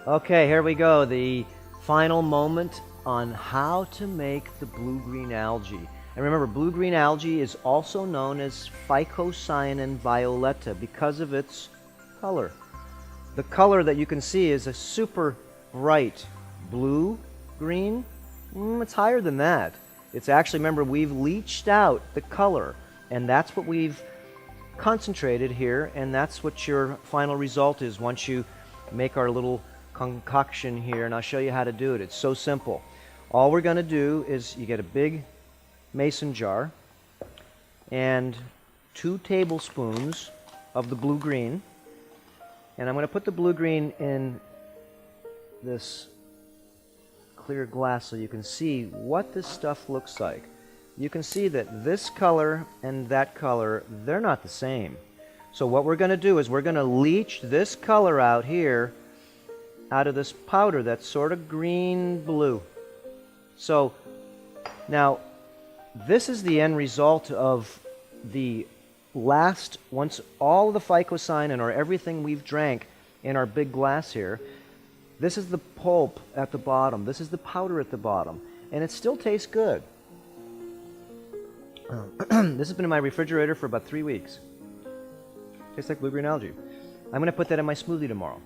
Okay, here we go. The final moment on how to make the blue-green algae. And remember, blue-green algae is also known as phycocyanin violeta because of its color. The color that you can see is a super bright blue-green. It's higher than that. It's actually, remember, we've leached out the color, and that's what we've concentrated here, and that's what your final result is once you make our little concoction here, and I'll show you how to do it. It's so simple. All we're going to do is you get a big mason jar and 2 tablespoons of the blue-green, and I'm going to put the blue-green in this clear glass so you can see what this stuff looks like. You can see that this color and that color, they're not the same. So what we're going to do is we're going to leach this color out here out of this powder that's sort of green-blue. So now this is the end result of the last, once all the phycocyanin or everything we've drank in our big glass here, this is the pulp at the bottom. This is the powder at the bottom. And it still tastes good. This has been in my refrigerator for about 3 weeks. Tastes like blue-green algae. I'm going to put that in my smoothie tomorrow.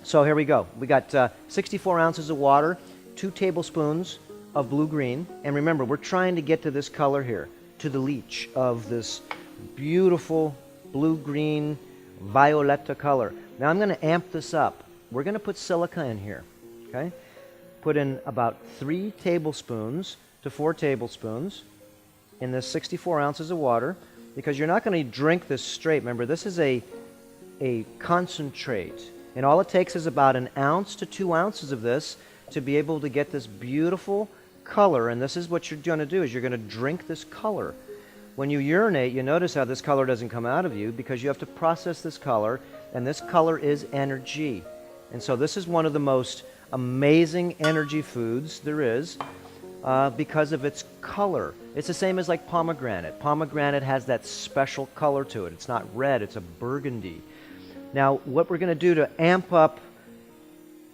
So here we go. We got 64 ounces of water, 2 tablespoons of blue-green. And remember, we're trying to get to this color here, to the leach of this beautiful blue-green violeta color. Now I'm going to amp this up. We're going to put silica in here, okay? Put in about 3 tablespoons to 4 tablespoons in this 64 ounces of water, because you're not going to drink this straight. Remember, this is a concentrate, and all it takes is about 1 ounce to 2 ounces of this to be able to get this beautiful color. And this is what you're going to do, is you're going to drink this color. When you urinate, you notice how this color doesn't come out of you because you have to process this color, and this color is energy. And so this is one of the most amazing energy foods there is because of its color. It's the same as like pomegranate. Pomegranate has that special color to it. It's not red, it's a burgundy. Now, what we're going to do to amp up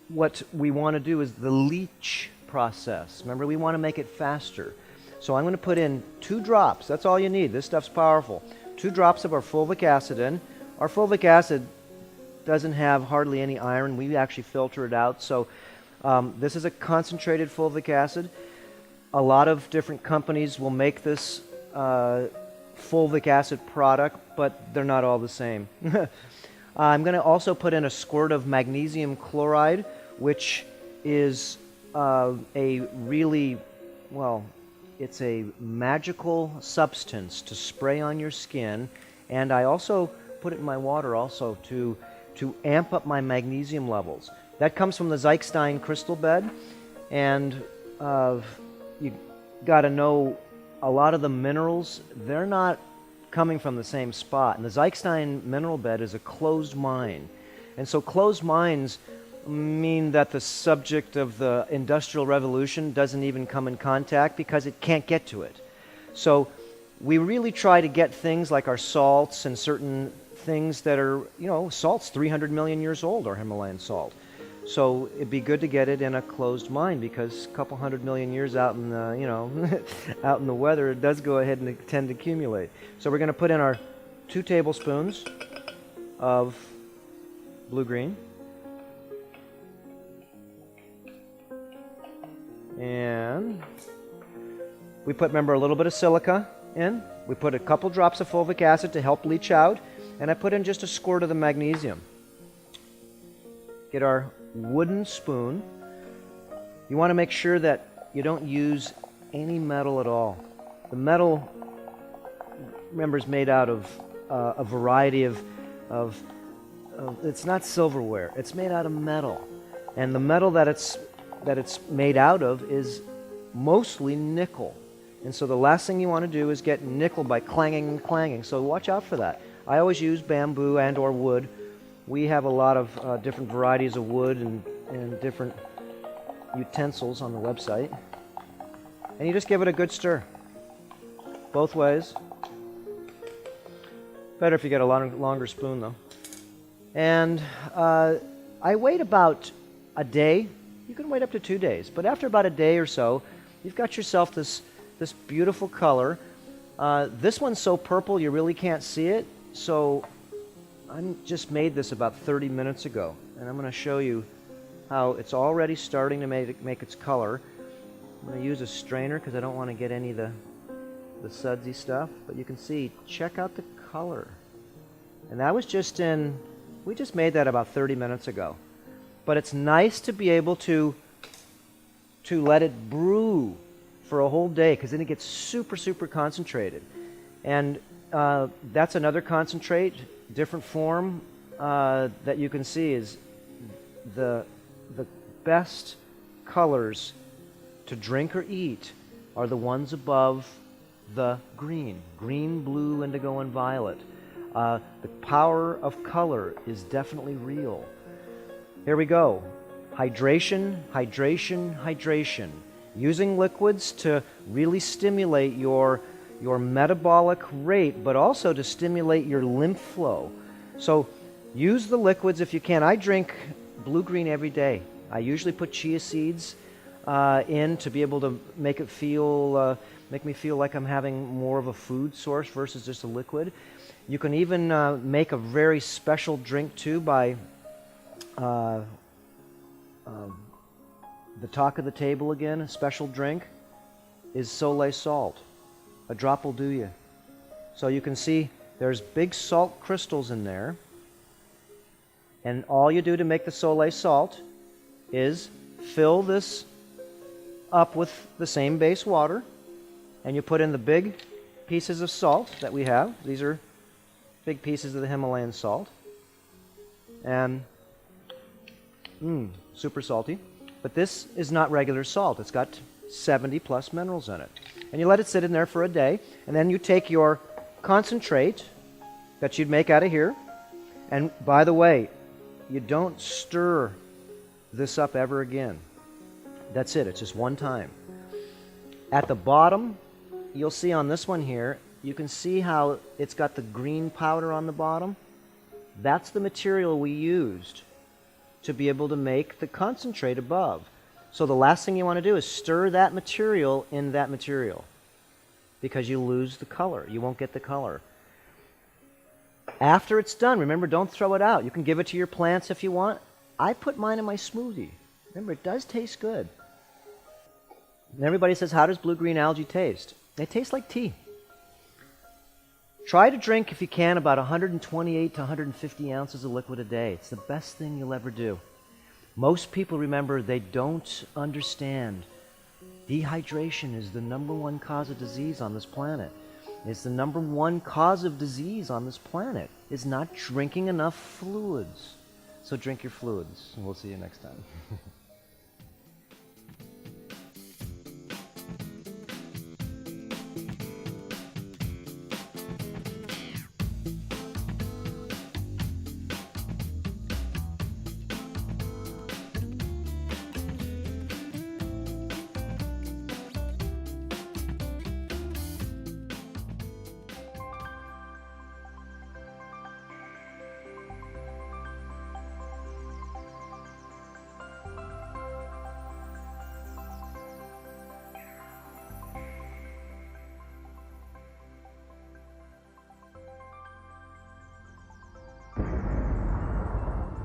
what we want to do is the leach process. Remember, we want to make it faster. So I'm going to put in 2 drops. That's all you need. This stuff's powerful. 2 drops of our fulvic acid in. Our fulvic acid doesn't have hardly any iron. We actually filter it out. So this is a concentrated fulvic acid. A lot of different companies will make this fulvic acid product, but they're not all the same. I'm going to also put in a squirt of magnesium chloride, which is a really, well, it's a magical substance to spray on your skin. And I also put it in my water also to amp up my magnesium levels. That comes from the Zechstein crystal bed, and you got to know a lot of the minerals, they're not coming from the same spot. And the Zechstein mineral bed is a closed mine. And so closed mines mean that the subject of the Industrial Revolution doesn't even come in contact because it can't get to it. So we really try to get things like our salts and certain things that are, you know, salt's 300 million years old, our Himalayan salt. So it'd be good to get it in a closed mine because a couple 100 million years out in the, you know, out in the weather, it does go ahead and tend to accumulate. So we're going to put in our 2 tablespoons of blue-green. And we put, remember, a little bit of silica in. We put a couple drops of fulvic acid to help leach out. And I put in just a squirt of the magnesium. Get our wooden spoon. You want to make sure that you don't use any metal at all. The metal, remember, is made out of a variety of it's not silverware. It's made out of metal. And the metal that it's made out of is mostly nickel. And so the last thing you want to do is get nickel by clanging and clanging. So watch out for that. I always use bamboo and or wood. We have a lot of different varieties of wood and different utensils on the website. And you just give it a good stir. Both ways. Better if you get a longer spoon, though. And I wait about a day, you can wait up to 2 days, but after about a day or so, you've got yourself this beautiful color. This one's so purple you really can't see it, so I just made this about 30 minutes ago, and I'm going to show you how it's already starting to make its color. I'm going to use a strainer because I don't want to get any of the sudsy stuff, but you can see, check out the color. And that was we just made that about 30 minutes ago. But it's nice to be able to let it brew for a whole day, because then it gets super, super concentrated. And that's another concentrate, different form that you can see is the best colors to drink or eat are the ones above the green, blue, indigo, and violet. The power of color is definitely real. Here we go. Hydration, hydration, hydration. Using liquids to really stimulate your metabolic rate, but also to stimulate your lymph flow. So use the liquids if you can. I drink blue-green every day. I usually put chia seeds in to be able to make me feel like I'm having more of a food source versus just a liquid. You can even make a very special drink too by the talk of the table again. A special drink is Soleil salt. A drop will do you. So you can see there's big salt crystals in there, and all you do to make the Soleil salt is fill this up with the same base water, and you put in the big pieces of salt that we have. These are big pieces of the Himalayan salt, and super salty. But this is not regular salt. It's got 70 plus minerals in it. And you let it sit in there for a day, and then you take your concentrate that you'd make out of here, and by the way, you don't stir this up ever again. That's it. It's just one time. At the bottom, you'll see on this one here, you can see how it's got the green powder on the bottom. That's the material we used to be able to make the concentrate above. So the last thing you want to do is stir that material in that material, because you lose the color. You won't get the color. After it's done, remember, don't throw it out. You can give it to your plants if you want. I put mine in my smoothie. Remember, it does taste good. And everybody says, how does blue-green algae taste? They taste like tea. Try to drink, if you can, about 128 to 150 ounces of liquid a day. It's the best thing you'll ever do. Most people, remember, they don't understand. Dehydration is the #1 cause of disease on this planet. It's the #1 cause of disease on this planet, is not drinking enough fluids. So drink your fluids, and we'll see you next time.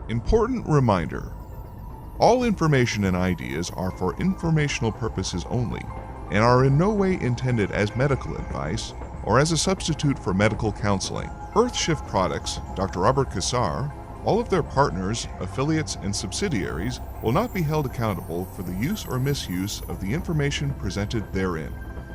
Important reminder: all information and ideas are for informational purposes only and are in no way intended as medical advice or as a substitute for medical counseling. Earthshift Products, Dr. Robert Cassar, all of their partners, affiliates, and subsidiaries will not be held accountable for the use or misuse of the information presented therein.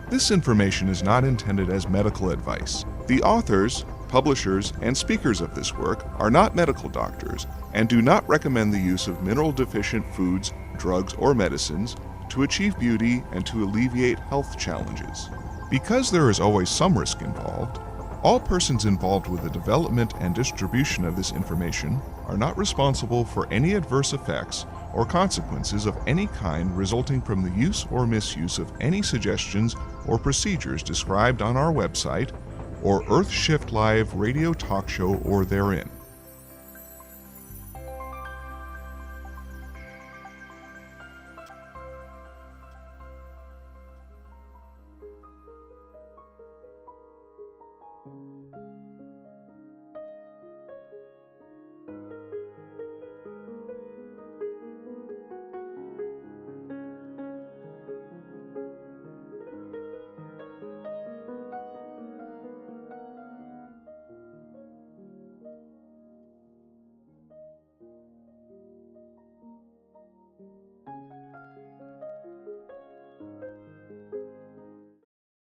This information is not intended as medical advice. The authors, publishers, and speakers of this work are not medical doctors and do not recommend the use of mineral-deficient foods, drugs, or medicines to achieve beauty and to alleviate health challenges. Because there is always some risk involved, all persons involved with the development and distribution of this information are not responsible for any adverse effects or consequences of any kind resulting from the use or misuse of any suggestions or procedures described on our website or Earthshift Live radio talk show or therein.